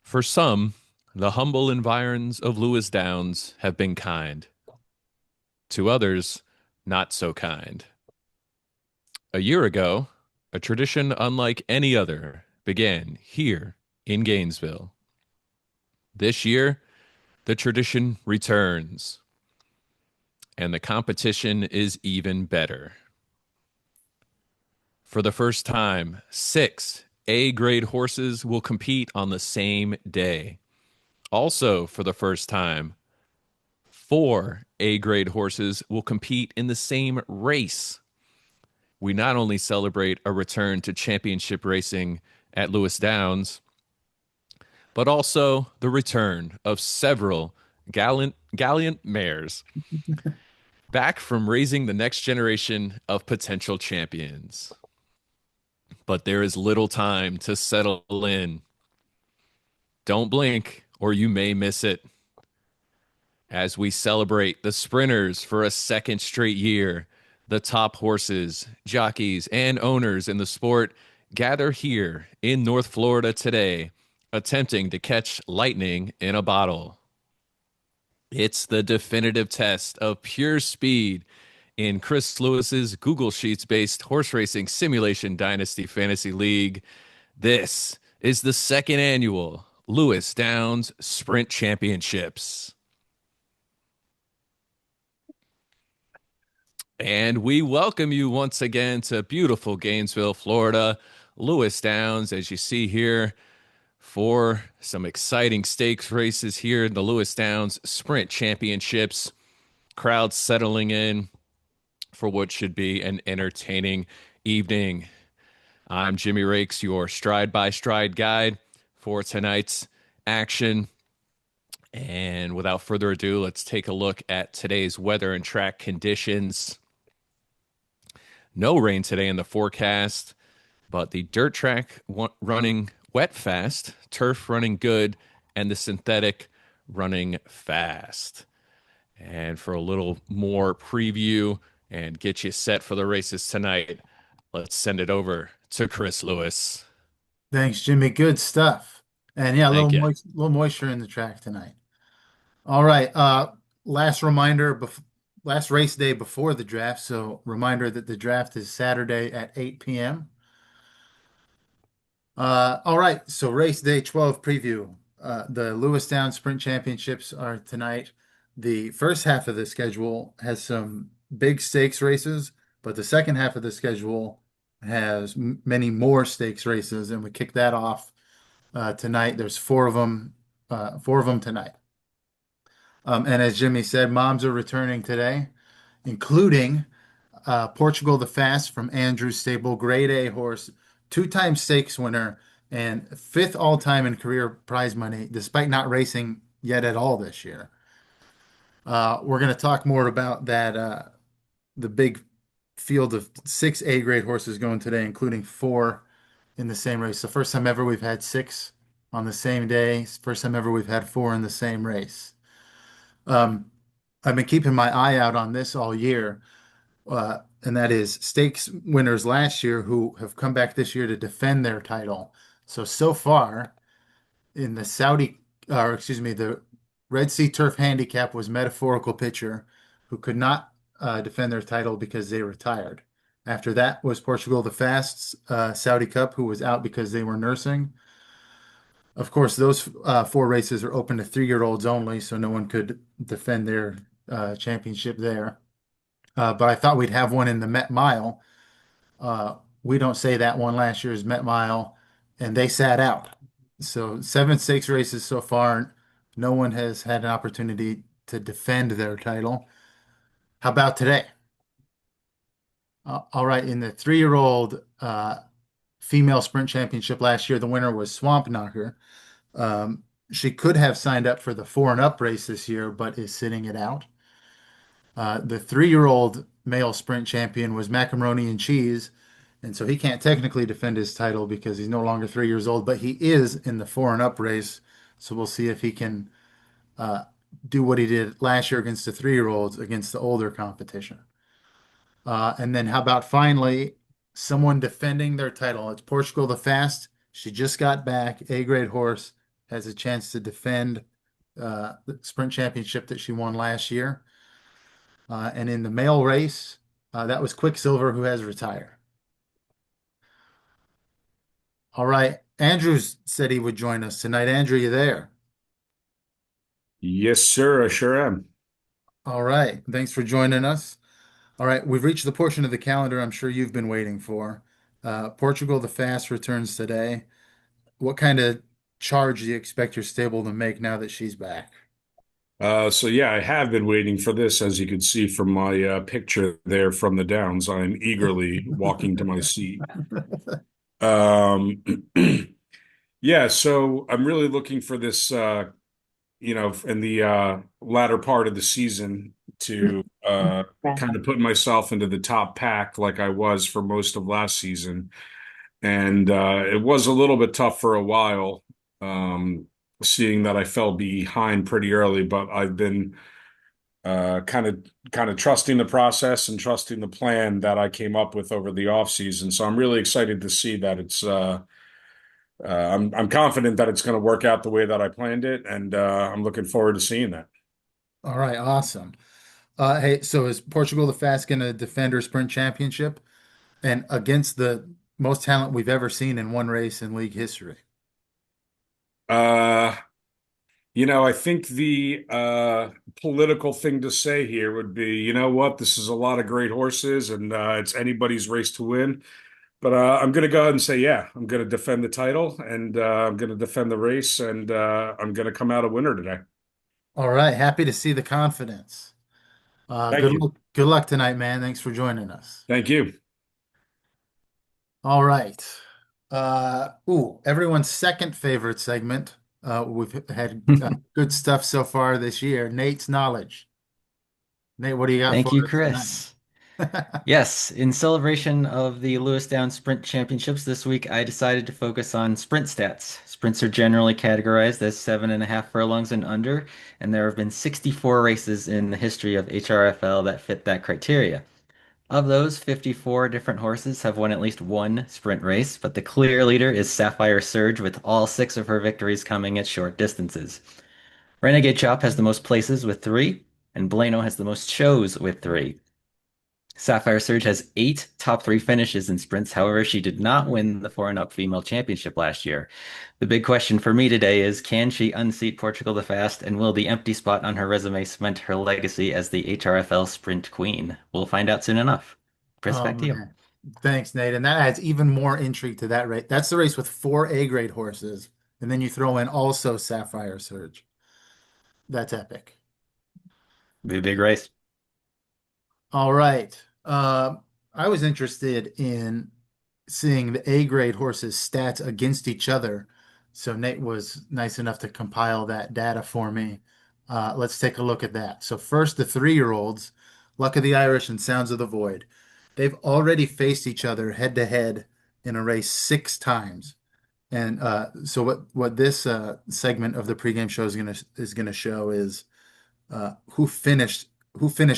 For some, the humble environs of Lewis Downs have been kind. To others, not so kind. A year ago, a tradition unlike any other began here in Gainesville. This year, the tradition returns, and the competition is even better. For the first time, six A grade horses will compete on the same day. Also, for the first time, four A grade horses will compete in the same race. We not only celebrate a return to championship racing at Lewis Downs, but also the return of several gallant mares back from raising the next generation of potential champions. But there is little time to settle in. Don't blink, or you may miss it. As we celebrate the sprinters for a second straight year, the top horses, jockeys, and owners in the sport gather here in North Florida today, attempting to catch lightning in a bottle. It's the definitive test of pure speed in Chris Lewis's Google Sheets based horse racing simulation dynasty fantasy league. This is the second annual Lewis Downs Sprint Championships. And we welcome you once again to beautiful Gainesville, Florida. Lewis Downs, as you see here, for some exciting stakes races here in the Lewis Downs Sprint Championships. Crowd settling in for what should be an entertaining evening. I'm Jimmy Rakes, your stride by stride guide for tonight's action. And without further ado, let's take a look at today's weather and track conditions. No rain today in the forecast, but the dirt track running wet fast, turf running good, and the synthetic running fast. And for a little more preview and get you set for the races tonight, let's send it over to Chris Lewis. Thanks, Jimmy. Good stuff. And yeah, Thank you. a little moisture in the track tonight. All right. Last reminder, last race day before the draft. So reminder that the draft is Saturday at 8 p.m. All right. So race day 12 preview. The Lewis Downs Sprint Championships are tonight. The first half of the schedule has some big stakes races, but the second half of the schedule has many more stakes races, and we kick that off tonight. There's four of them tonight. And as Jimmy said, moms are returning today, including Portugal the Fast from Andrew Stable, grade A horse, two-time stakes winner, and fifth all-time in career prize money, despite not racing yet at all this year. We're going to talk more about that, the big field of six A grade horses going today, including four in the same race. The first time ever we've had six on the same day. First time ever we've had four in the same race. Um, I've been keeping my eye out on this all year, and that is stakes winners last year who have come back this year to defend their title. So far in the the Red Sea Turf Handicap was Metaphorical Pitcher, who could not defend their title because they retired. After that was Portugal the Fast's Saudi Cup, who was out because they were nursing. Of course, those four races are open to 3-year-olds only, so no one could defend their championship there. But I thought we'd have one in the Met Mile. We don't say that one last year's Met Mile, and they sat out. So 7 stakes races so far. No one has had an opportunity to defend their title. How about today? All right, in the 3-year-old female sprint championship last year, the winner was Swamp Knocker. She could have signed up for the 4 and Up race this year, but is sitting it out. The 3-year-old male sprint champion was Macaroni and Cheese, and so he can't technically defend his title because he's no longer 3 years old, but he is in the 4 and Up race. So we'll see if he can uh, do what he did last year against the 3-year-olds against the older competition. And then how about finally someone defending their title? It's Portugal the Fast. She just got back, A grade horse, has a chance to defend the sprint championship that she won last year. And in the male race, that was Quicksilver, who has retired. All right. Andrews said he would join us tonight. Andrew, you there? Yes, sir, I sure am. All right. Thanks for joining us. All right. We've reached the portion of the calendar I'm sure you've been waiting for. Portugal the Fast returns today. What kind of charge do you expect your stable to make now that she's back? So yeah, I have been waiting for this, as you can see from my picture there from the Downs. I'm eagerly walking to my seat. Um, yeah, so I'm really looking for this, in the latter part of the season to kind of put myself into the top pack like I was for most of last season. And it was a little bit tough for a while, seeing that I fell behind pretty early, but I've been kind of trusting the process and trusting the plan that I came up with over the off season. So I'm really excited to see that I'm confident that it's going to work out the way that I planned it, and I'm looking forward to seeing that. All right. Awesome. Hey, so is Portugal the Fast going to defend her sprint championship and against the most talent we've ever seen in one race in league history? Uh, I think the political thing to say here would be, you know what, this is a lot of great horses, and it's anybody's race to win. But I'm going to go ahead and say, yeah, I'm going to defend the title, and I'm going to defend the race, and I'm going to come out a winner today. All right. Happy to see the confidence. Thank you. Good luck tonight, man. Thanks for joining us. Thank you. All right. Everyone's second favorite segment. We've had good stuff so far this year. Nate's Knowledge. Nate, what do you got Thank for you, us tonight? Chris. Yes, in celebration of the Lewis Downs Sprint Championships this week, I decided to focus on sprint stats. Sprints are generally categorized as 7.5 furlongs and under, and there have been 64 races in the history of HRFL that fit that criteria. Of those, 54 different horses have won at least one sprint race, but the clear leader is Sapphire Surge, with all six of her victories coming at short distances. Renegade Chop has the most places with three, and Blano has the most shows with three. Sapphire Surge has 8 top 3 finishes in sprints. However, she did not win the 4 and Up Female Championship last year. The big question for me today is, can she unseat Portugal the Fast, and will the empty spot on her resume cement her legacy as the HRFL Sprint Queen? We'll find out soon enough. Chris, Oh back to you. man. Thanks, Nate. And that adds even more intrigue to that race. That's the race with four A grade horses. And then you throw in also Sapphire Surge. That's epic. Be a big race. All right. I was interested in seeing the A grade horses' stats against each other. So Nate was nice enough to compile that data for me. Let's take a look at that. So first, the 3-year-olds, Luck of the Irish and Sounds of the Void. They've already faced each other head to head in a race 6 times. And so what this segment of the pregame show is gonna show is who finished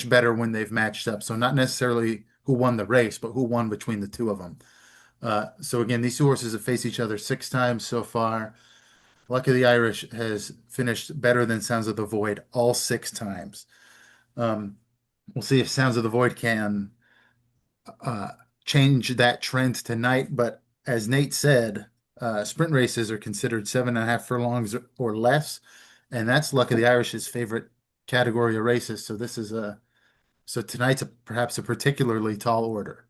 better when they've matched up. So not necessarily who won the race, but who won between the two of them. So again, these two horses have faced each other 6 times so far. Luck of the Irish has finished better than Sounds of the Void all 6 times. We'll see if Sounds of the Void can uh, change that trend tonight. But as Nate said, sprint races are considered 7.5 furlongs or less, and that's Luck of the Irish's favorite category of races. So tonight's perhaps a particularly tall order.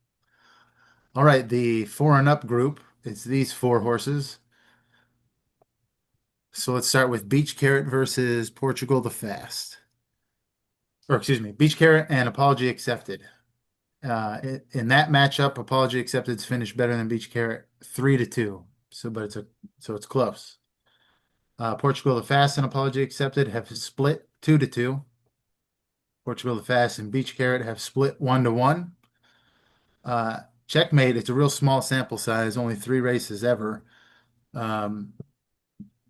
All right, the 4 and up group is these 4 horses. So let's start with Beach Carrot versus Portugal the Fast. Or excuse me, Beach Carrot and Apology Accepted. In that matchup, Apology Accepted's finished better than Beach Carrot 3-2. So it's close. Portugal the Fast and Apology Accepted have split 2-2. Portugal the Fast and Beach Carrot have split 1-1. Checkmate, it's a real small sample size, only 3 races ever. Um,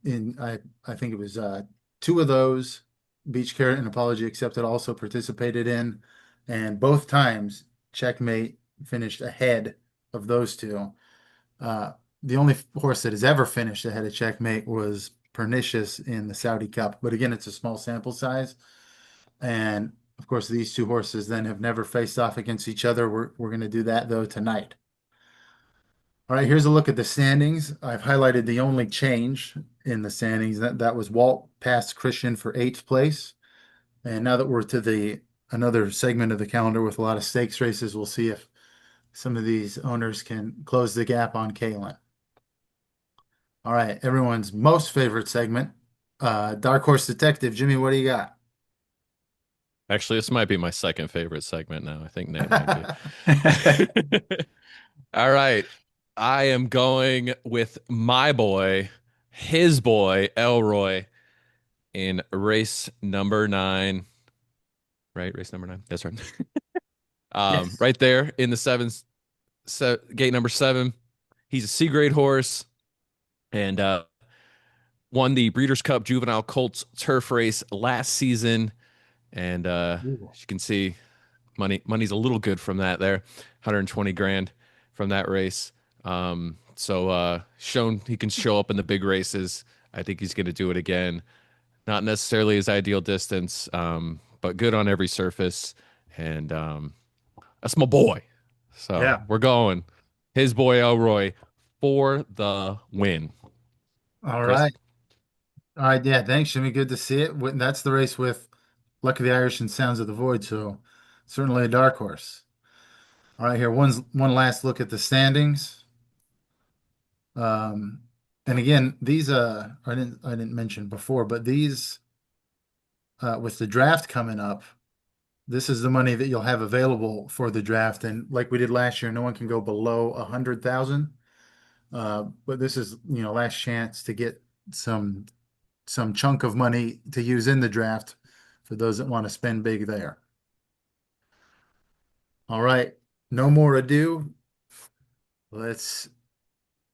I think it was 2 of those Beach Carrot and Apology Accepted also participated in, and both times Checkmate finished ahead of those two. The only horse that has ever finished ahead of Checkmate was pernicious in the Saudi Cup. But again, it's a small sample size. And of course, these two horses then have never faced off against each other. We're going to do that though tonight. All right, here's a look at the standings. I've highlighted the only change in the standings. That was Walt past Christian for 8th place. And now that we're to the another segment of the calendar with a lot of stakes races, we'll see if some of these owners can close the gap on Kalen. All right, everyone's most favorite segment, Dark Horse Detective. Jimmy, what do you got? Actually, this might be my second favorite segment now. I think Nate might be. All right. I am going with my boy, his boy, Elroy, in race number 9. Right? Race number 9. That's right. Yes. Right there in the gate number 7. He's a C-grade horse and won the Breeders' Cup Juvenile Colts Turf Race last season. And as you can see, money's a little good from that there, 120 grand from that race. So shown he can show up in the big races. I think he's going to do it again. Not necessarily his ideal distance, but good on every surface. And that's my boy. So Yeah. we're going his boy Elroy for the win. All Chris? right. All right. Yeah. Thanks, Jimmy. Good to see it. That's the race with Luck of the Irish and Sounds of the Void. So certainly a dark horse. All right. Here, one last look at the standings. And again, these I didn't mention before, but these with the draft coming up, this is the money that you'll have available for the draft. And like we did last year, no one can go below 100,000. But this is, last chance to get some chunk of money to use in the draft for those that want to spend big there. All right, no more ado. Let's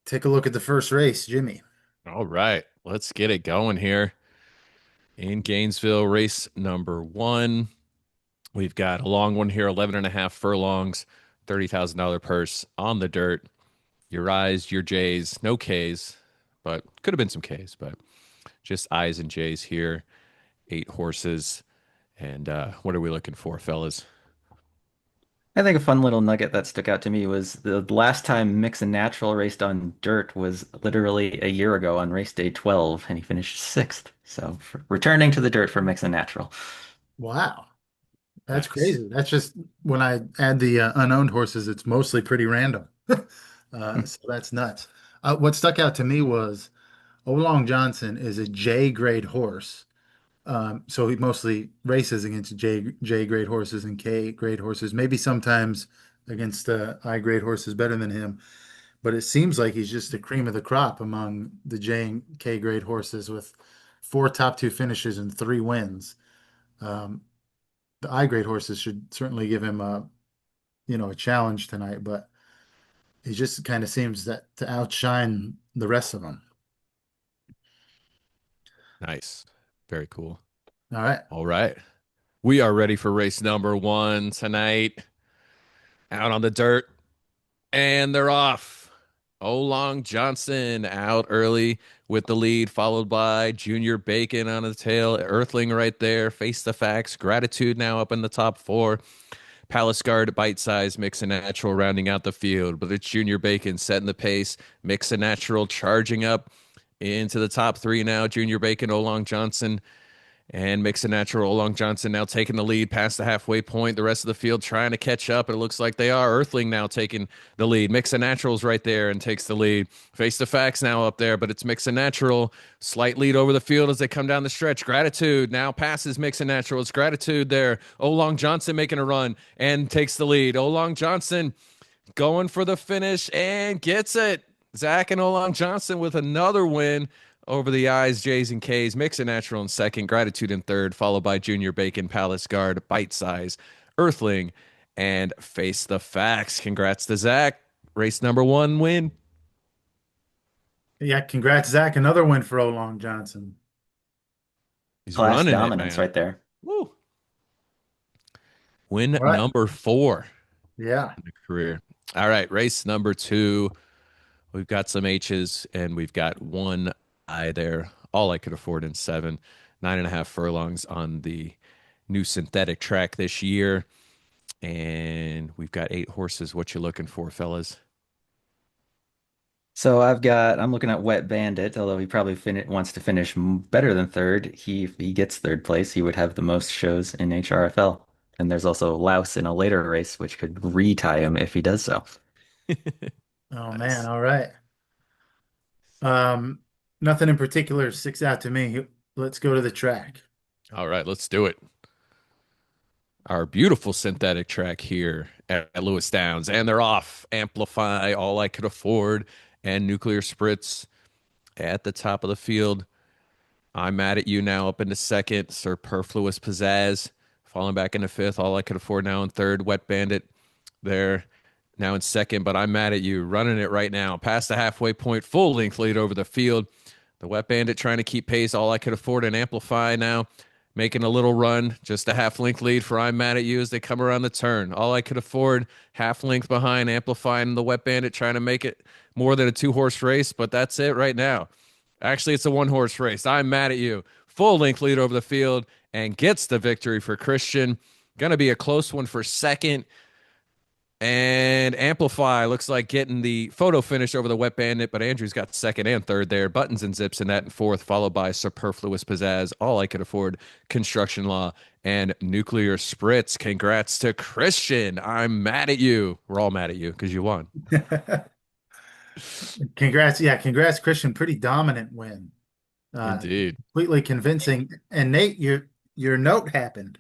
take a look at the first race, Jimmy. All right, let's get it going here. In Gainesville, race number 1. We've got a long one here, 11.5 furlongs, $30,000 purse on the dirt. Your I's, your J's, no K's, but could have been some K's, but just I's and J's here. 8 horses. And what are we looking for, fellas? I think a fun little nugget that stuck out to me was the last time Mix and Natural raced on dirt was literally a year ago on race day 12, and he finished 6th. So returning to the dirt for Mix and Natural. Wow, that's Nice. crazy. That's just when I add the unowned horses, it's mostly pretty random. So that's nuts. What stuck out to me was Olong Johnson is a J grade horse. So he mostly races against J grade horses and K grade horses, maybe sometimes against I grade horses better than him. But it seems like he's just the cream of the crop among the J and K grade horses with 4 top 2 finishes and 3 wins. The I grade horses should certainly give him a challenge tonight, but he just kind of seems to outshine the rest of them. Nice. Very cool. All right. All right. We are ready for race number 1 tonight. Out on the dirt. And they're off. Olong Johnson out early with the lead, followed by Junior Bacon on the tail. Earthling right there. Face the Facts. Gratitude now up in the top 4. Palace Guard, Bite Size, Mix and Natural rounding out the field. But it's Junior Bacon setting the pace. Mix and Natural charging up into the top 3 now. Junior Bacon, Olong Johnson, and Mix and Natural. Olong Johnson now taking the lead past the halfway point. The rest of the field trying to catch up. It looks like they are. Earthling now taking the lead. Mix and Natural's right there and takes the lead. Face the Facts now up there, but it's Mix and Natural. Slight lead over the field as they come down the stretch. Gratitude now passes Mix and Natural. It's Gratitude there. Olong Johnson making a run and takes the lead. Olong Johnson going for the finish and gets it. Zach and Olong Johnson with another win over the I's, J's, and K's. Mix and Natural in second, Gratitude in third, followed by Junior Bacon, Palace Guard, Bite Size, Earthling, and Face the Facts. Congrats to Zach. Race number 1 win. Yeah, congrats, Zach. Another win for Olong Johnson. He's Class running dominance it, man. right there. Woo. Win All right. number 4 Yeah. in the career. All right, race number 2. We've got some H's and we've got one I there All I Could Afford in 7. 9.5 furlongs on the new synthetic track this year. And we've got 8 horses. What you looking for, fellas? So I'm looking at Wet Bandit, although he probably wants to finish better than third. If he gets third place, he would have the most shows in HRFL. And there's also Louse in a later race, which could retie him if he does so. Oh man, Nice. all right. Um, Nothing in particular sticks out to me. Let's go to the track. All right, let's do it. Our beautiful synthetic track here at Lewis Downs, and they're off. Amplify, All I Could Afford, and Nuclear Spritz at the top of the field. I'm Mad at You now up into second. Superfluous Pizzazz falling back into fifth. All I Could Afford now in third. Wet Bandit there now in second. But I'm Mad at You running it right now. Past the halfway point, full length lead over the field. The Wet Bandit trying to keep pace. All I Could Afford and Amplify now making a little run. Just a half length lead for I'm Mad at You as they come around the turn. All I Could Afford half length behind. Amplifying the Wet Bandit trying to make it more than a 2-horse race. But that's it right now. Actually, it's a 1-horse race. I'm Mad at You. Full length lead over the field and gets the victory for Christian. Going to be a close one for second. And Amplify looks like getting the photo finish over the Wet Bandit, but Andrew's got second and third there. Buttons and Zips in that in fourth, followed by Superfluous Pizzazz, All I Could Afford, Construction Law, and Nuclear Spritz. Congrats to Christian. I'm mad at you. We're all mad at you because you won. Congrats. Yeah, congrats, Christian. Pretty dominant win. Indeed. Completely convincing. And Nate, your note happened.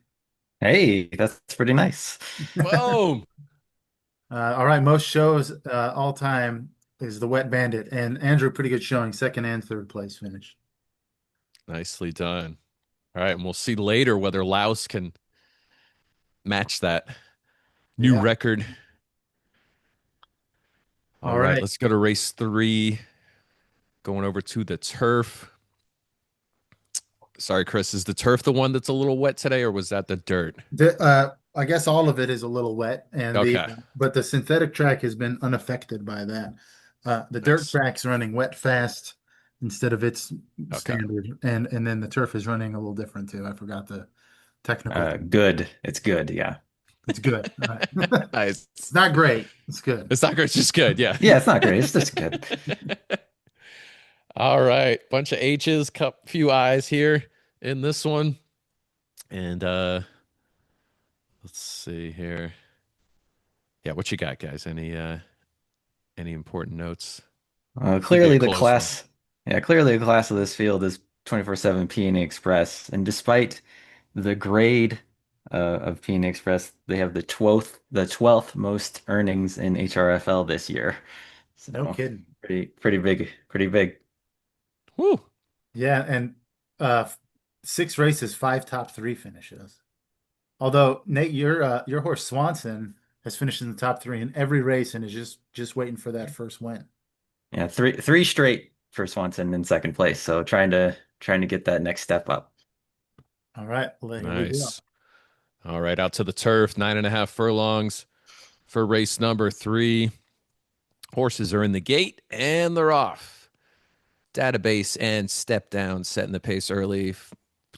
Hey, that's pretty nice. Boom. All right, most shows all time is the Wet Bandit, and Andrew, pretty good showing, second and third place finish. Nicely done. All right, and we'll see later whether Laos can match that new Yeah. record. All right, let's go to race 3. Going over to the turf. Sorry, Chris, is the turf the one that's a little wet today, or was that the dirt? I guess all of it is a little wet, and Okay. but the synthetic track has been unaffected by that. The dirt Nice. track's running wet fast instead of its Okay. standard, and then the turf is running a little different too. I forgot the technical thing. Good. It's good. Yeah. It's good. All right. Nice. It's not great. It's good. It's not great, it's just good. Yeah. Yeah, it's not great. It's just good. All right. Bunch of H's, few I's here in this one. And let's see here. Yeah, what you got, guys? Any important notes? Clearly the close class, yeah, clearly the class of this field is 24/7 Peony Express, and despite the grade of Peony Express, they have the 12th most earnings in HRFL this year. No So kidding. pretty big, pretty big. Woo. Yeah, and 6 races, 5 top 3 finishes. Although Nate, your horse Swanson has finished in the top 3 in every race and is just waiting for that first win. Yeah, three straight for Swanson in second place. So trying to get that next step up. All right, well, here we go. Nice. All right, out to the turf. 9.5 furlongs for race number 3. Horses are in the gate and they're off. Database and Step Down setting the pace early.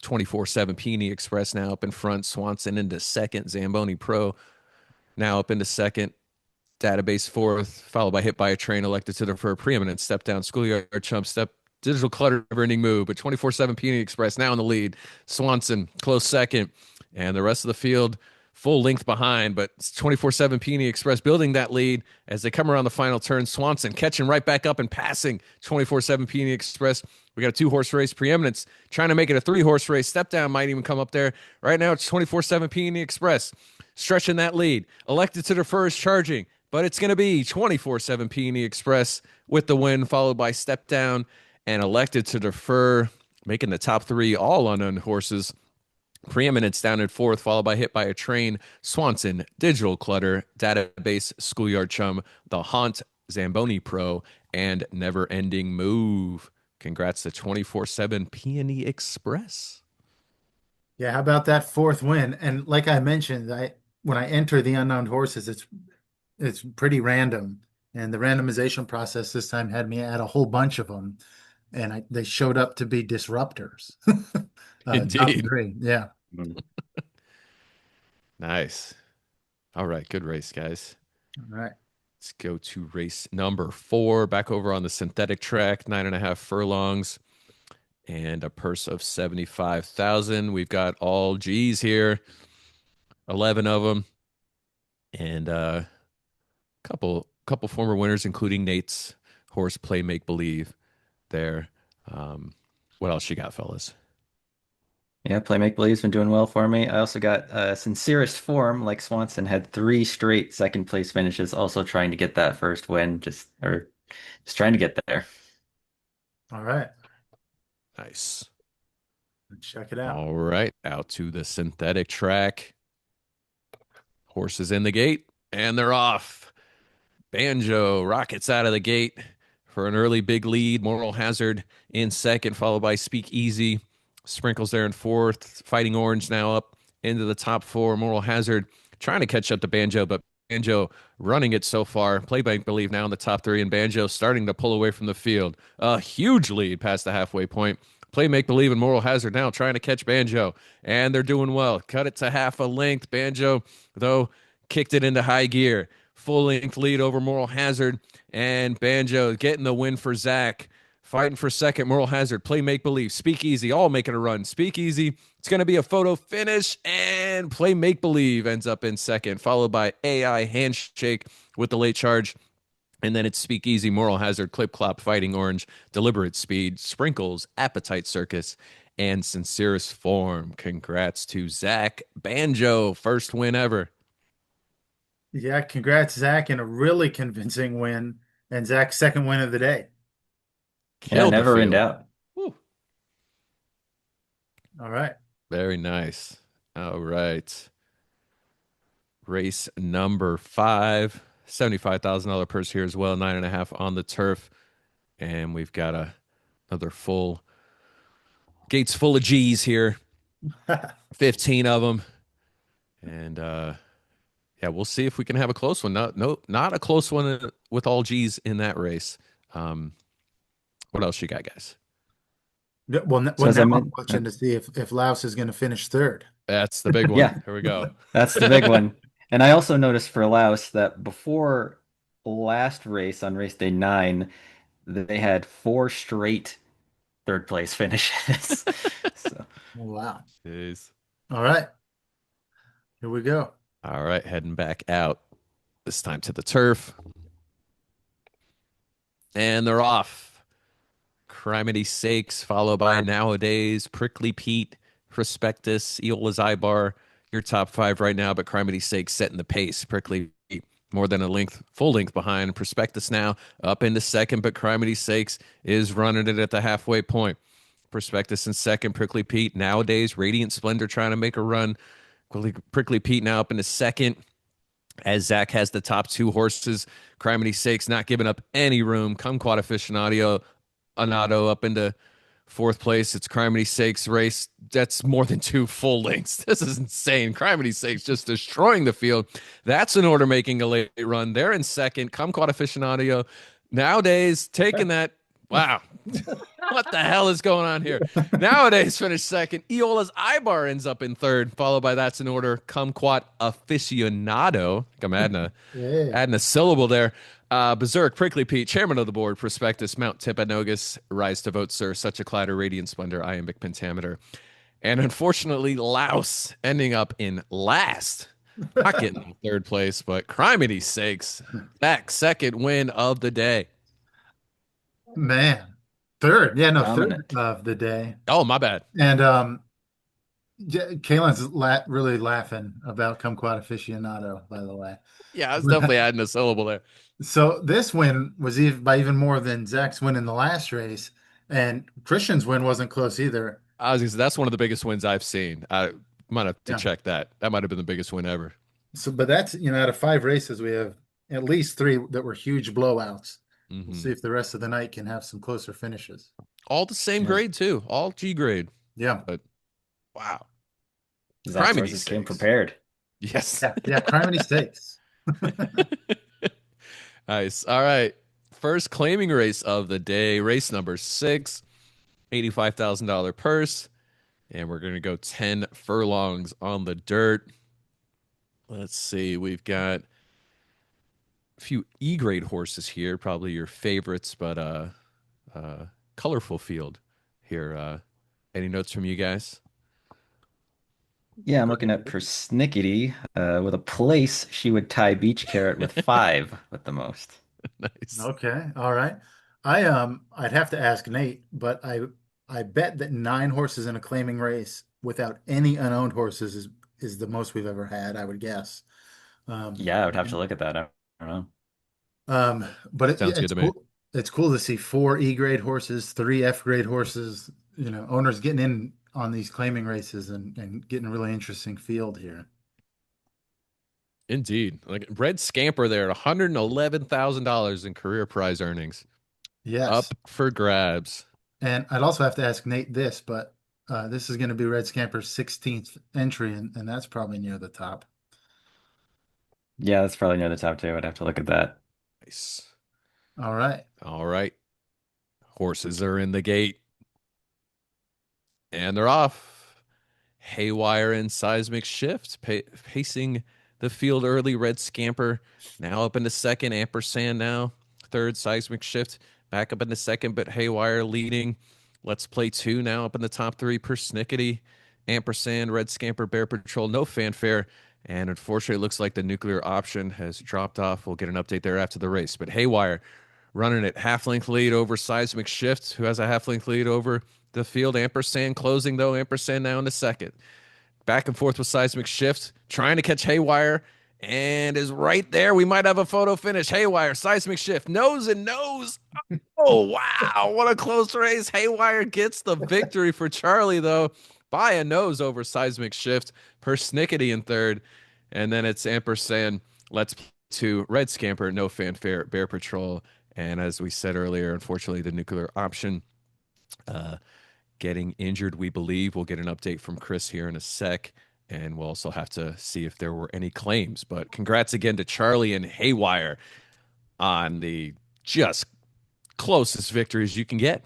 24/7 Peony Express now up in front. Swanson into second. Zamboni Pro now up into second. Database fourth, followed by Hit by a Train, elected to defer preeminent. Step Down, Schoolyard Chump, Step Digital Clutter, Never Ending Move. But 24/7 Peony Express now in the lead. Swanson close second. And the rest of the field full length behind, but 24/7 Peony Express building that lead as they come around the final turn. Swanson catching right back up and passing 24/7 Peony Express. We got a 2-horse race. Preeminence trying to make it a 3-horse race. Step Down might even come up there. Right now, it's 24/7 Peony Express stretching that lead. Elected to defer is charging, but it's going to be 24/7 Peony Express with the win, followed by Step Down and Elected to Defer, making the top 3 all unknown horses. Preeminence down at fourth, followed by Hit by a Train, Swanson, Digital Clutter, Database, Schoolyard Chum, The Haunt, Zamboni Pro, and Never Ending Move. Congrats to 24/7 Peony Express. Yeah, how about that 4th win? And like I mentioned, when I enter the unknown horses, it's pretty random, and the randomization process this time had me add a whole bunch of them. and they showed up to be disruptors. Top Indeed. three, yeah. Nice. All right, good race, guys. All right. Let's go to race number 4, back over on the synthetic track, 9.5 furlongs and a purse of 75,000. We've got all G's here, 11 of them, and couple former winners, including Nate's horse Play Make Believe there. What else you got, fellas? Yeah, Play Make Believe's been doing well for me. I also got Sincerest Form, like Swanson, had 3 straight second place finishes, also trying to get that first win, just trying to get there. All right. Nice. Let's check it out. All right, out to the synthetic track. Horses in the gate, and they're off. Banjo rockets out of the gate for an early big lead. Moral Hazard in second, followed by Speak Easy. Sprinkles there in fourth. Fighting Orange now up into the top 4. Moral Hazard trying to catch up to Banjo, but Banjo running it so far. Play Make Believe now in the top 3, and Banjo starting to pull away from the field. A huge lead past the halfway point. Play Make Believe and Moral Hazard now trying to catch Banjo, and they're doing well. Cut it to half a length. Banjo, though, kicked it into high gear. Full length lead over Moral Hazard, and Banjo getting the win for Zach. Fighting for second, Moral Hazard, Play Make Believe, Speak Easy, all making a run. Speak Easy, it's going to be a photo finish, and Play Make Believe ends up in second, followed by AI Handshake with the late charge. And then it's Speak Easy, Moral Hazard, Clip Clop, Fighting Orange, Deliberate Speed, Sprinkles, Appetite Circus, and Sincerest Form. Congrats to Zach Banjo, first win ever. Yeah, congrats, Zach, and a really convincing win, and Zach's second win of the day. Yeah, Killed the never in field. doubt. Woo. All right. Very nice. All right. Race number 5, $75,000 purse here as well, 9.5 on the turf. And we've got another full gates full of G's here, 15 of them. And yeah, we'll see if we can have a close one. Not a close one with all G's in that race. What else you got, guys? Well, So well, as I now I'm meant, watching to see if Laos is going to finish third. That's the big one. Yeah. Here we go. that's the big one. And I also noticed for Laos that before last race on race day 9, they had 4 straight third place finishes. So Oh, wow. Jeez. All right. Here we go. All right, heading back out. This time to the turf. And they're off. Criminy Sakes, followed by Nowadays, Prickly Pete, Prospectus, Eola's Ibar. Your top 5 right now, but Criminy Sakes setting the pace. Prickly Pete more than a full length behind. Prospectus now up into second, but Criminy Sakes is running it at the halfway point. Prospectus in second, Prickly Pete. Nowadays, Radiant Splendor trying to make a run. Prickly Pete now up into second, as Zach has the top 2 horses. Criminy Sakes not giving up any room. Kumquat Aficionado up into 4th place. It's Criminy Sakes race. That's more than 2 full lengths. This is insane. Criminy Sakes just destroying the field. That's an order making a late run. They're in second. Kumquat Aficionado Nowadays taking that. Wow. What the hell is going on here? Nowadays finished second. Eola's Ibar ends up in third, followed by That's in Order, Kumquat Aficionado. I'm adding a syllable there. Berserk, Prickly Pete, Chairman of the Board, Prospectus, Mount Timpanogos, Rise to Vote, Sir, Such a Clatter, Radiant Splendor, Iambic Pentameter. And unfortunately, Laos ending up in last. Not getting third place, but Criminy Sakes, back second win of the day. Man. Third. Yeah, no, Dominant. third of the day. Oh, my bad. And Kaylin's really laughing about Kumquat Aficionado, by the way. Yeah, I was definitely adding a syllable there. So this win was even more than Zach's win in the last race, and Christian's win wasn't close either. I was gonna say, that's one of the biggest wins I've seen. I might have to check that. That might have been the biggest win ever. So, but that's, out of 5 races, we have at least 3 that were huge blowouts. Mhm. We'll see if the rest of the night can have some closer finishes. All the same Yeah. grade too. All G grade. Yeah. But wow. Zach's Criminy horses came Sakes. prepared. Yes. Yeah, Criminy Sakes. Nice. All right. First claiming race of the day, race number 6, $85,000 purse. And we're going to go 10 furlongs on the dirt. Let's see. We've got a few E grade horses here, probably your favorites, but colorful field here. Any notes from you guys? Yeah, I'm looking at Persnickety. With a place, she would tie Beach Carrot with 5 with the most. Nice. Okay, all right. I'd have to ask Nate, but I bet that 9 horses in a claiming race without any unowned horses is the most we've ever had, I would guess. Um, Yeah, I would have to look at that. I don't know. but Sounds good it's to me. cool. It's cool to see 4 E grade horses, 3 F grade horses. Owners getting in on these claiming races and getting a really interesting field here. Indeed. Like Red Scamper there at $111,000 in career prize earnings. Yes, Up for grabs. and I'd also have to ask Nate this, but this is going to be Red Scamper's 16th entry, and that's probably near the top. Yeah, that's probably near the top two. I'd have to look at that. Nice. All right. All right. Horses are in the gate. And they're off. Haywire and Seismic Shift pacing the field early. Red Scamper now up into second. Ampersand now third. Seismic Shift back up in the second, but Haywire leading. Let's Play 2 now up in the top 3. Persnickety, Ampersand, Red Scamper, Bear Patrol. No fanfare. And unfortunately, it looks like the nuclear option has dropped off. We'll get an update there after the race. But Haywire running it half-length lead over Seismic Shift, who has a half-length lead over the field. Ampersand closing, though. Ampersand now in the second. Back and forth with Seismic Shift, trying to catch Haywire, and is right there. We might have a photo finish. Haywire, Seismic Shift, nose and nose. Oh, wow. What a close race. Haywire gets the victory for Charlie, though, by a nose over Seismic Shift. Persnickety in third. And then it's Ampersand. Let's to Red Scamper, no fanfare, Bear Patrol. And as we said earlier, unfortunately, the nuclear option getting injured, we believe. We'll get an update from Chris here in a sec. And we'll also have to see if there were any claims. But congrats again to Charlie and Haywire on the just closest victories you can get.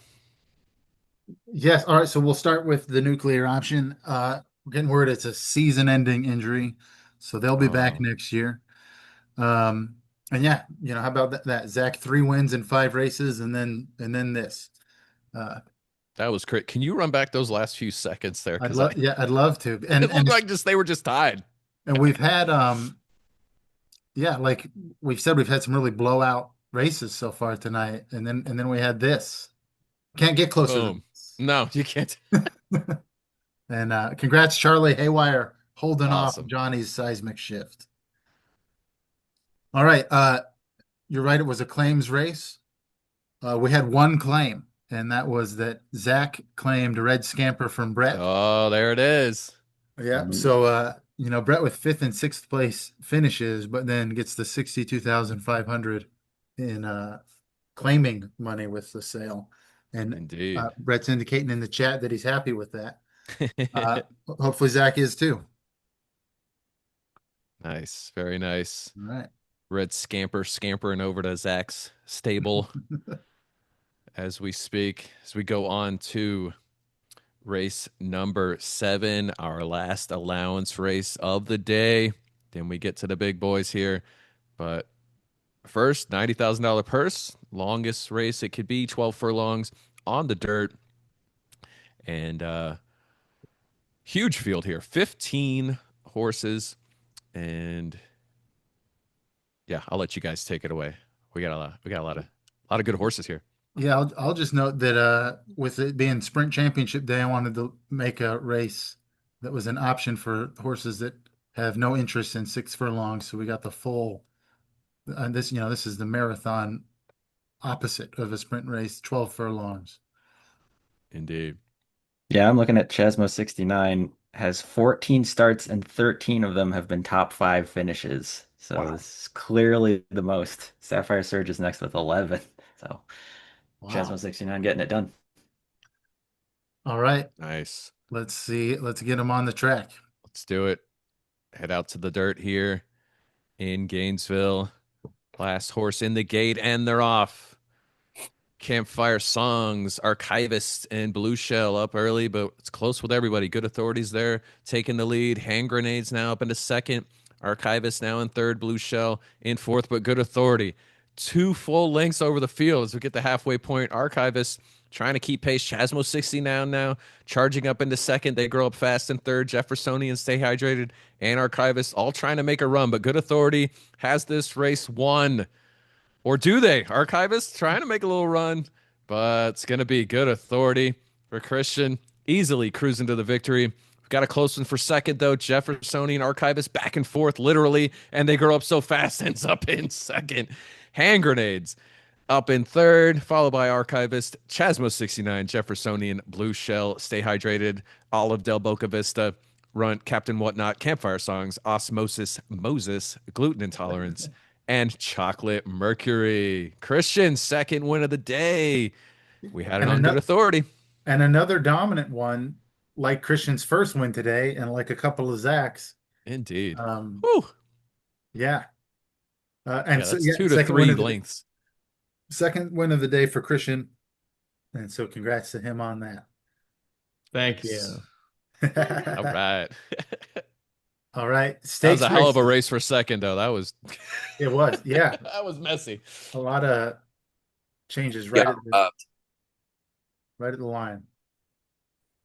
Yes. All right. So we'll start with the nuclear option. We're getting word it's a season-ending injury, so they'll be back Oh. next year. And yeah, how about that? Zach, 3 wins in 5 races, and then this. That was great. Can you run back those last few seconds there? I'd Because love, yeah, I'd love to. And it and looked like they were just tied. and we've had yeah, like we've said, we've had some really blowout races so far tonight, and then we had this. Can't get closer than Boom. this. No, you can't. And congrats, Charlie Haywire, holding off Awesome. Johnny's Seismic Shift. All right, you're right. It was a claims race. We had one claim, and that was that Zach claimed Red Scamper from Brett. Oh, there it is. Yeah. So, Brett with 5th and 6th place finishes, but then gets the 62,500 in claiming money with the sale. And Indeed. Brett's indicating in the chat that he's happy with that. Hopefully Zach is too. Nice. Very nice. All right. Red Scamper scampering over to Zach's stable as we speak, as we go on to race number 7, our last allowance race of the day. Then we get to the big boys here. But first, $90,000 purse, longest race it could be, 12 furlongs on the dirt. And huge field here, 15 horses. And yeah, I'll let you guys take it away. We got a lot of good horses here. Yeah, I'll just note that with it being Sprint Championship Day, I wanted to make a race that was an option for horses that have no interest in 6 furlongs. So we got the full. And this is the marathon opposite of a sprint race, 12 furlongs. Indeed. Yeah, I'm looking at Chesmo 69 has 14 starts and 13 of them have been top 5 finishes. So Wow. this is clearly the most. Sapphire Surge is next with 11. So Wow. Chesmo 69 getting it done. All right. Nice. Let's see. Let's get them on the track. Let's do it. Head out to the dirt here in Gainesville. Last horse in the gate, and they're off. Campfire Songs, Archivist, and Blue Shell up early, but it's close with everybody. Good Authorities there taking the lead. Hand Grenades now up into second. Archivist now in third. Blue Shell in fourth, but Good Authority 2 full lengths over the field as we get the halfway point. Archivist trying to keep pace. Chasmo 69 now charging up into second. They grow up fast in third. Jeffersonian Stay Hydrated and Archivist all trying to make a run, but Good Authority has this race won. Or do they? Archivist trying to make a little run, but it's going to be Good Authority for Christian. Easily cruising to the victory. We've got a close one for second, though. Jeffersonian Archivist back and forth, literally, and they grow up so fast, ends up in second. Hand Grenades up in third, followed by Archivist, Chasmo 69, Jeffersonian, Blue Shell, Stay Hydrated, Olive Del Boca Vista, Runt, Captain Whatnot, Campfire Songs, Osmosis, Moses, Gluten Intolerance, and Chocolate Mercury. Christian, second win of the day. We had it And on Good Authority. And another dominant one, like Christian's first win today, and like a couple of Zach's. Indeed. Whew. Yeah. And yeah, so, that's yeah, 2 to 3 lengths. Second win of the day for Christian. And so congrats to him on that. Thanks. Yeah. All right. All right. That was Stakes a hell of a races. race for a second, though. That was It was, yeah. that was messy. A lot of changes Yeah, right at the line.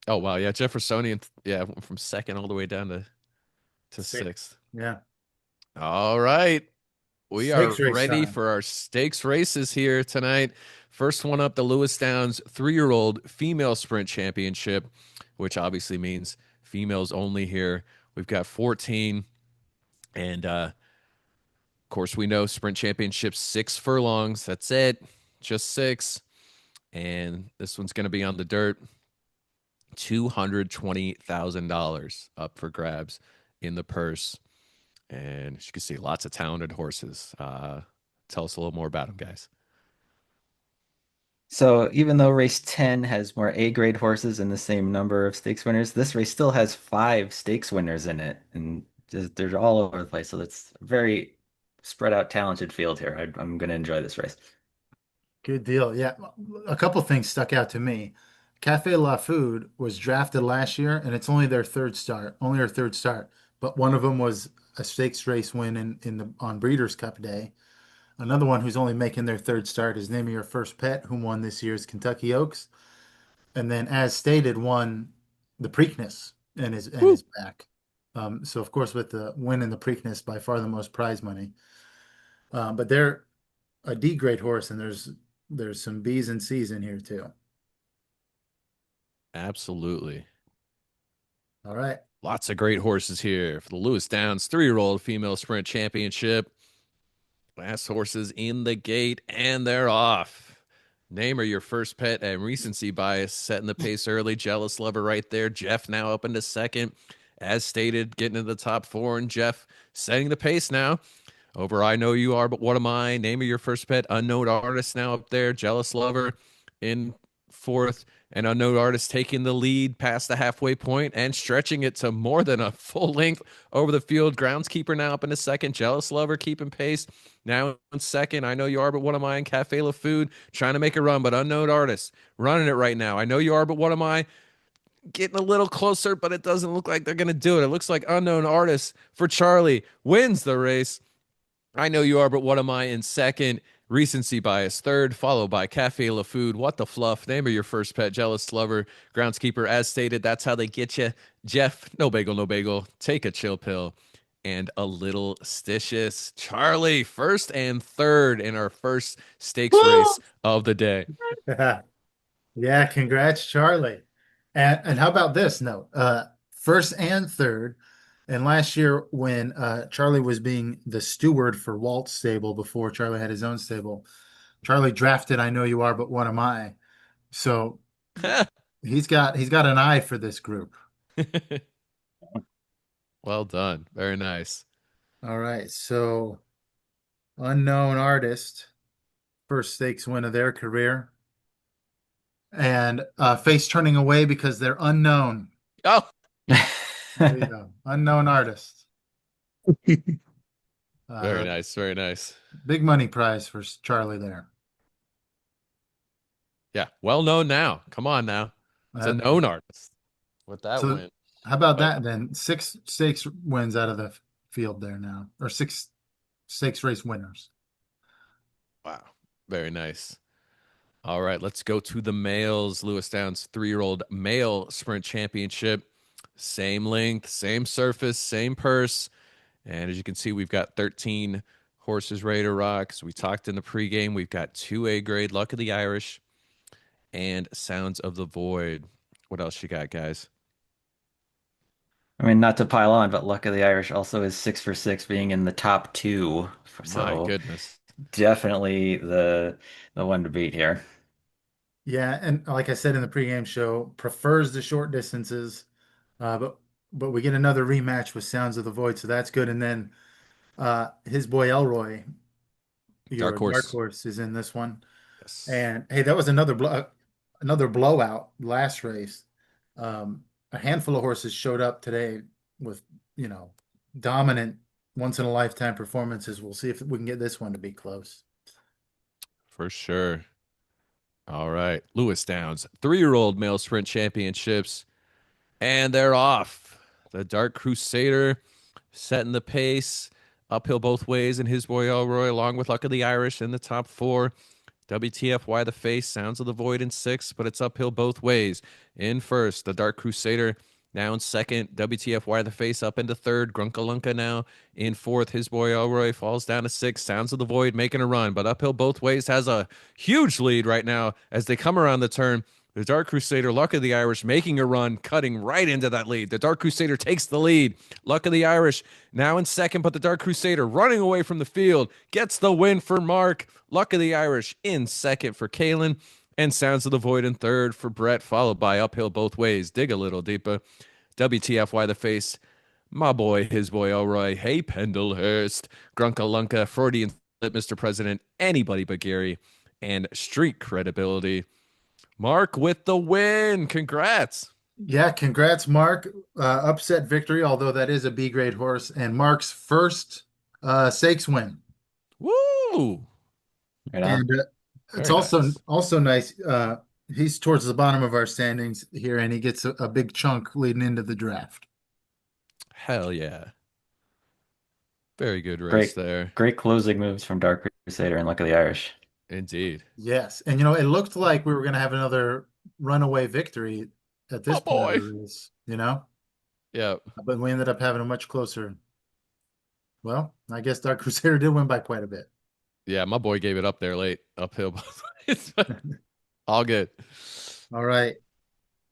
Oh wow, yeah, Jeffersonian, yeah, went from second all the way down to sixth. Yeah. All right. We are Stakes race ready time. for our stakes races here tonight. First one up, the Lewis Downs 3-year-old female sprint championship, which obviously means females only here. We've got 14. And of course, we know sprint championships 6 furlongs. That's it. Just 6. And this one's going to be on the dirt. $220,000 up for grabs in the purse. And as you can see, lots of talented horses. Tell us a little more about them, guys. So even though race 10 has more A-grade horses and the same number of stakes winners, this race still has 5 stakes winners in it, and they're all over the place. So it's a very spread out, talented field here. I'm going to enjoy this race. Good deal. Yeah. A couple things stuck out to me. Cafe La Food was drafted last year, and it's only their third start, only their third start. But one of them was a stakes race win on Breeders' Cup Day. Another one who's only making their third start is Name of Your First Pet, who won this year's Kentucky Oaks. And then, as stated, won the Preakness and is back. So, of course, with the win in the Preakness, by far the most prize money. But they're a D grade horse, and there's some B's and C's in here too. Absolutely. All right. Lots of great horses here for the Lewis Downs 3-year-old female sprint championship. Last horses in the gate, and they're off. Name Her Your First Pet and Recency Bias setting the pace early. Jealous Lover right there. Jeff now up into second. As stated, getting into the top 4, and Jeff setting the pace now. Over I Know You Are, But What Am I? Name Of Your First Pet. Unknown Artist now up there. Jealous Lover in fourth. And Unknown Artist taking the lead past the halfway point and stretching it to more than a full length over the field. Groundskeeper now up in a second. Jealous Lover keeping pace. Now in second. I Know You Are, But What Am I? And Cafe La Food trying to make a run, but Unknown Artist running it right now. I Know You Are, But What Am I? Getting a little closer, but it doesn't look like they're going to do it. It looks like Unknown Artist for Charlie wins the race. I Know You Are, But What Am I? In second. Recency Bias third, followed by Cafe La Food. What the Fluff? Name Of Your First Pet. Jealous Lover. Groundskeeper, as stated. That's how they get you. Jeff, no bagel, no bagel. Take a chill pill. And a little stitious. Charlie, first and third in our first stakes race of the day. Yeah, congrats, Charlie. And how about this note? First and third. And last year, when Charlie was being the steward for Walt's stable before Charlie had his own stable, Charlie drafted I Know You Are, But What Am I? So he's got an eye for this group. Well done. Very nice. All right. So Unknown Artist, first stakes win of their career. And face turning away because they're unknown. Oh, There you go. Unknown Artist. very nice. Very nice. Big money prize for Charlie there. Yeah, well known now. Come on now. It's a Uh, known artist with that so win. how about But that then? Six stakes wins out of the field there now, or six stakes race winners. wow, very nice. All right, let's go to the males. Lewis Downs 3-year-old male sprint championship. Same length, same surface, same purse. And as you can see, we've got 13 horses ready to rock. So we talked in the pregame. We've got 2A grade Luck of the Irish and Sounds of the Void. What else you got, guys? I mean, not to pile on, but Luck of the Irish also is 6 for 6, being in the top two. My So goodness. definitely the one to beat here. Yeah, and like I said in the pregame show, prefers the short distances, but we get another rematch with Sounds of the Void, so that's good. And then his boy Elroy, Dark your dark horse. horse, is in this one. Yes. And hey, that was another blowout last race. A handful of horses showed up today with, you know, dominant once in a lifetime performances. We'll see if we can get this one to be close. For sure. All right. Lewis Downs, 3-year-old male sprint championships. And they're off. The Dark Crusader setting the pace uphill both ways, and his boy Elroy, along with Luck of the Irish, in the top 4. WTF, Why the Face, Sounds of the Void in 6, but it's uphill both ways. In first, the Dark Crusader now in second. WTF, Why the Face up into third. Grunkalunka now in fourth. His boy Elroy falls down to 6. Sounds of the Void making a run, but uphill both ways has a huge lead right now as they come around the turn. The Dark Crusader, Luck of the Irish, making a run, cutting right into that lead. The Dark Crusader takes the lead. Luck of the Irish now in second, but the Dark Crusader running away from the field gets the win for Mark. Luck of the Irish in second for Kalen, and Sounds of the Void in third for Brett, followed by Uphill Both Ways. Dig a little deeper. WTFY the Face, my boy, his boy Elroy. Hey, Pendlehurst, Grunkalunka, Freudian Slip, Mr. President, anybody but Gary, and Street Credibility. Mark with the win. Congrats. Yeah, congrats, Mark. Upset victory, although that is a B grade horse, and Mark's first stakes win. Woo! Right on. And it's Very nice. also nice. He's towards the bottom of our standings here, and he gets a big chunk leading into the draft. Hell yeah. Very good race Great, there. great closing moves from Dark Crusader and Luck of the Irish. Indeed. Yes, and it looked like we were going to have another runaway victory at this My point of boy. the race, Yeah. but we ended up having a much closer. Well, I guess Dark Crusader did win by quite a bit. Yeah, my boy gave it up there late, uphill both ways. All good. All right,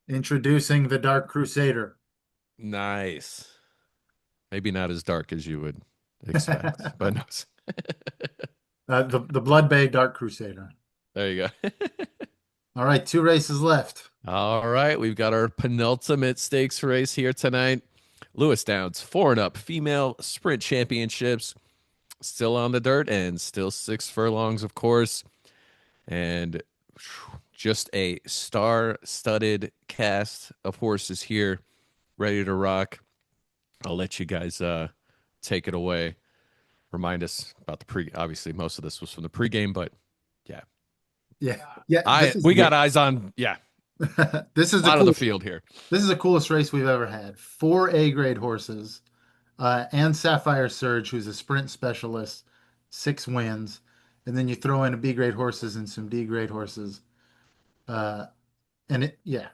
introducing the Dark Crusader. Nice. Maybe not as dark as you would expect, but no. The Blood Bay Dark Crusader. There you go. All right, 2 races left. All right, we've got our penultimate stakes race here tonight. Lewis Downs, 4 and up female sprint championships, still on the dirt and still 6 furlongs, of course. And just a star-studded cast of horses here, ready to rock. I'll let you guys take it away. Remind us about the pre. Obviously, most of this was from the pregame, but yeah, Yeah. we got eyes on. Yeah, This a is lot of the field here. This is the coolest race we've ever had. 4 A grade horses, and Sapphire Surge, who's a sprint specialist, 6 wins, and then you throw in a B grade horses and some D grade horses, uh, yeah,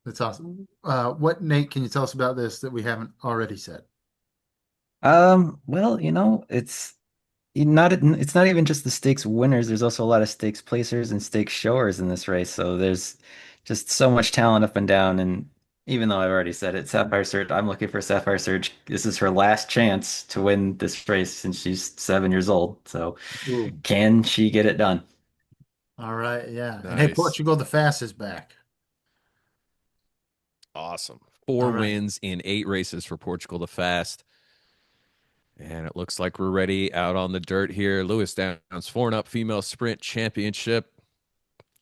that's awesome. What, Nate, can you tell us about this that we haven't already said? Well, it's not even just the stakes winners. There's also a lot of stakes placers and stakes showers in this race. So there's just so much talent up and down. And even though I've already said it, Sapphire Surge, I'm looking for Sapphire Surge. This is her last chance to win this race since she's 7 years old. So Ooh. can she get it done? All right, yeah. And hey, Nice. Portugal the Fast is back. Awesome. 4 All right. wins in 8 races for Portugal the Fast. And it looks like we're ready out on the dirt here. Lewis Downs, 4 and up female sprint championship.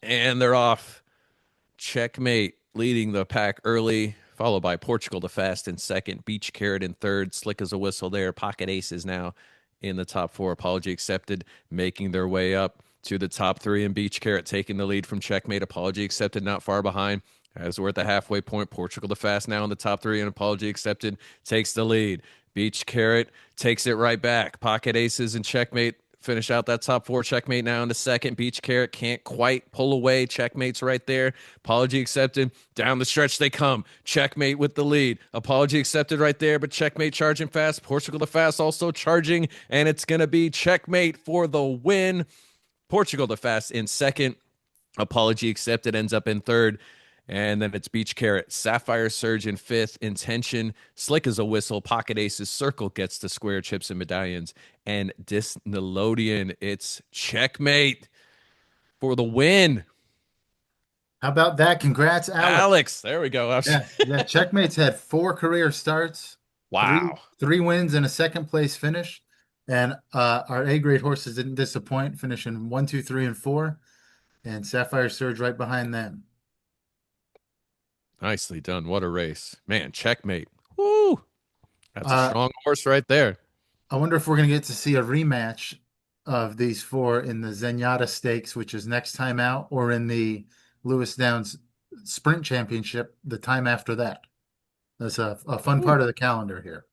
And they're off. Checkmate leading the pack early, followed by Portugal the Fast in second, Beach Carrot in third, Slick as a Whistle there. Pocket Aces now in the top 4. Apology accepted, making their way up to the top three, and Beach Carrot taking the lead from Checkmate. Apology accepted, not far behind. As we're at the halfway point, Portugal the Fast now in the top three, and Apology accepted takes the lead. Beach Carrot takes it right back. Pocket Aces and Checkmate finish out that top four. Checkmate now in the second. Beach Carrot can't quite pull away. Checkmate's right there. Apology accepted. Down the stretch they come. Checkmate with the lead. Apology accepted right there, but Checkmate charging fast. Portugal the Fast also charging, and it's going to be Checkmate for the win. Portugal the Fast in second. Apology accepted ends up in third. And then it's Beach Carrot, Sapphire Surge in fifth, Intention, Slick as a Whistle, Pocket Aces, Circle gets the square chips and medallions, and Disnelodian, it's Checkmate for the win. How about that? Congrats, Alex. Alex, there we go. Yeah, Checkmate's had 4 career starts. Wow. Three wins and a second place finish. And our A grade horses didn't disappoint, finishing 1, 2, 3, and 4. And Sapphire Surge right behind them. Nicely done. What a race. Man, Checkmate. Woo. That's a strong horse right there. I wonder if we're going to get to see a rematch of these 4 in the Zenyatta Stakes, which is next time out, or in the Lewis Downs Sprint Championship the time after that. That's a fun part of the calendar here.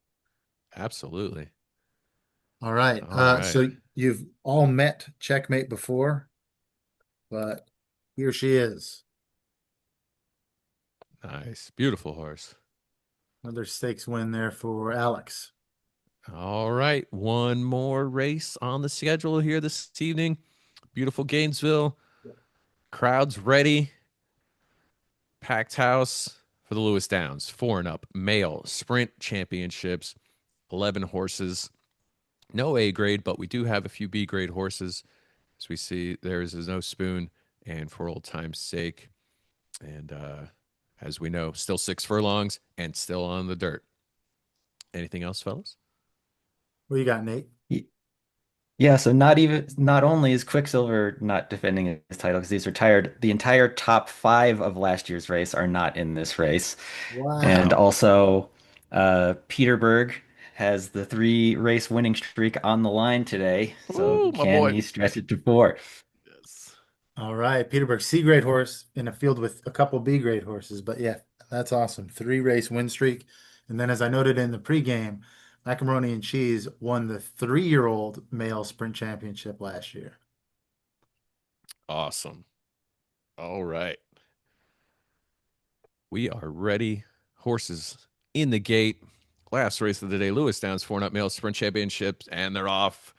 Absolutely. All right. So you've all met Checkmate before, but here she is. Nice. Beautiful horse. Another stakes win there for Alex. All right. One more race on the schedule here this evening. Beautiful Gainesville. Crowds ready. Packed house for the Lewis Downs. 4 and up male sprint championships. 11 horses. No A grade, but we do have a few B grade horses. As we see, there is no spoon, and for old time's sake. And as we know, still 6 furlongs and still on the dirt. Anything else, fellas? What you got, Nate? Yeah, so not only is Quicksilver not defending his title because he's retired, the entire top 5 of last year's race are not in this race. Wow. And also, Peterberg has the 3 race winning streak on the line today. So Ooh, my can boy. he stretch it to 4? Yes. All right. Peterberg, C grade horse in a field with a couple B grade horses. But yeah, that's awesome. 3 race win streak. And then, as I noted in the pregame, Macaroni and Cheese won the 3-year-old male sprint championship last year. Awesome. All right. We are ready. Horses in the gate. Last race of the day, Lewis Downs 4 and up male sprint championships, and they're off.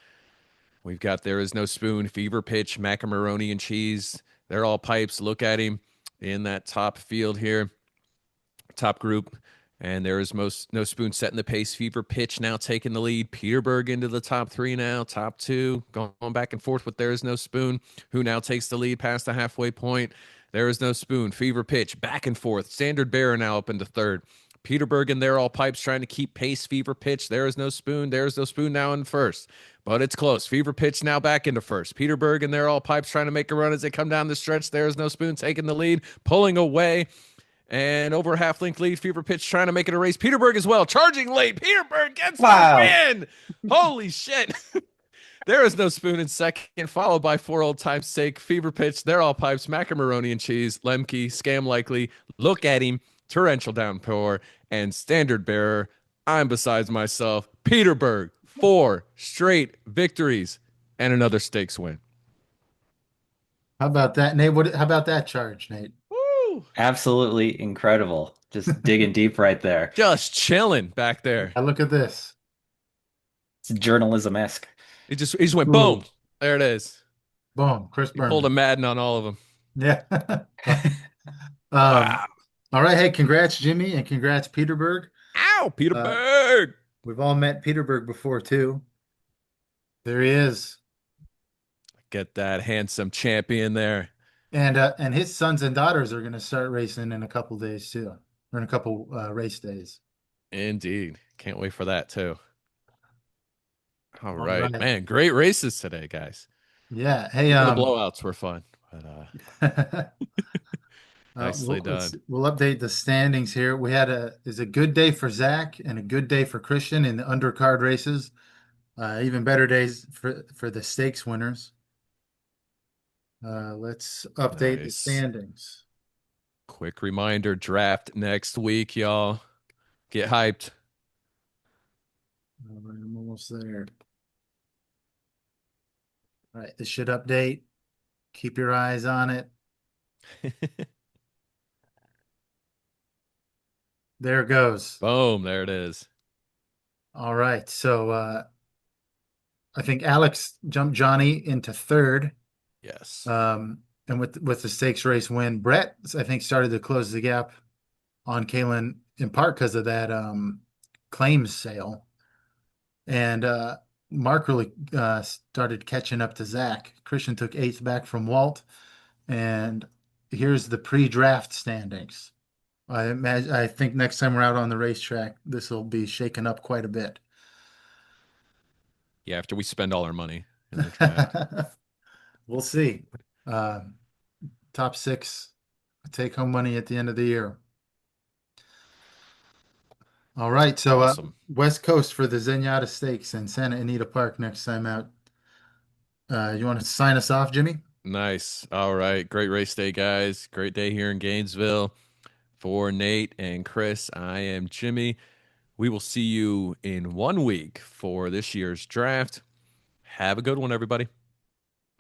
We've got There Is No Spoon, Fever Pitch, Macaroni and Cheese. They're all pipes. Look at him in that top field here. Top group. And There Is No Spoon setting the pace. Fever Pitch now taking the lead. Peterberg into the top 3 now. Top 2 going back and forth with There Is No Spoon, who now takes the lead past the halfway point. There Is No Spoon. Fever Pitch back and forth. Standard Bearer now up into third. Peterberg and They're All Pipes trying to keep pace. Fever Pitch. There Is No Spoon. There Is No Spoon now in first. But it's close. Fever Pitch now back into first. Peterberg and They're All Pipes trying to make a run as they come down the stretch. There Is No Spoon taking the lead, pulling away. And over half-length lead, Fever Pitch trying to make it a race. Peterberg as well, charging late. Peterberg gets the win. Holy shit. There Is No Spoon in second, followed by For Old Time's Sake, Fever Pitch, They're All Pipes, Macaroni and Cheese, Lemke, Scam Likely, Look at Him, Torrential Downpour, and Standard Bearer. I'm Besides Myself. Peterberg, 4 straight victories and another stakes win. How about that, Nate? How about that charge, Nate? Absolutely incredible. Just digging deep right there. Just chilling back there. Now look at this. It's journalism-esque. He just went boom. There it is. Boom. Chris He pulled a Madden on all of them. Yeah. Wow. All right. Hey, congrats, Jimmy, and congrats, Peterberg. Ow, Peterberg. We've all met Peterberg before, too. There he is. Get that handsome champion there. And his sons and daughters are going to start racing in a couple days, too, or in a couple race days. Indeed. Can't wait for that, too. All All right. right. Man, great races today, guys. Yeah. Hey, The blowouts were fun. But nicely done. We'll update the standings here. We had is a good day for Zach and a good day for Christian in the undercard races. Even better days for the stakes winners. Let's update the Nice. standings. Quick reminder, draft next week, y'all. Get hyped. All right, I'm almost there. All right, this should update. Keep your eyes on it. There it goes. Boom, there it is. All right, so I think Alex jumped Johnny into third. Yes. And with the stakes race win, Brett, I think, started to close the gap on Kalen in part because of that claims sale. And Mark really started catching up to Zach. Christian took eighth back from Walt. And here's the pre-draft standings. I think next time we're out on the racetrack, this will be shaken up quite a bit. Yeah, after we spend all our money in the draft. We'll see. Top six take home money at the end of the year. All right, so Awesome. West Coast for the Zenyatta Stakes in Santa Anita Park next time out. You want to sign us off, Jimmy? Nice. All right. Great race day, guys. Great day here in Gainesville. For Nate and Chris, I am Jimmy. We will see you in 1 week for this year's draft. Have a good one, everybody.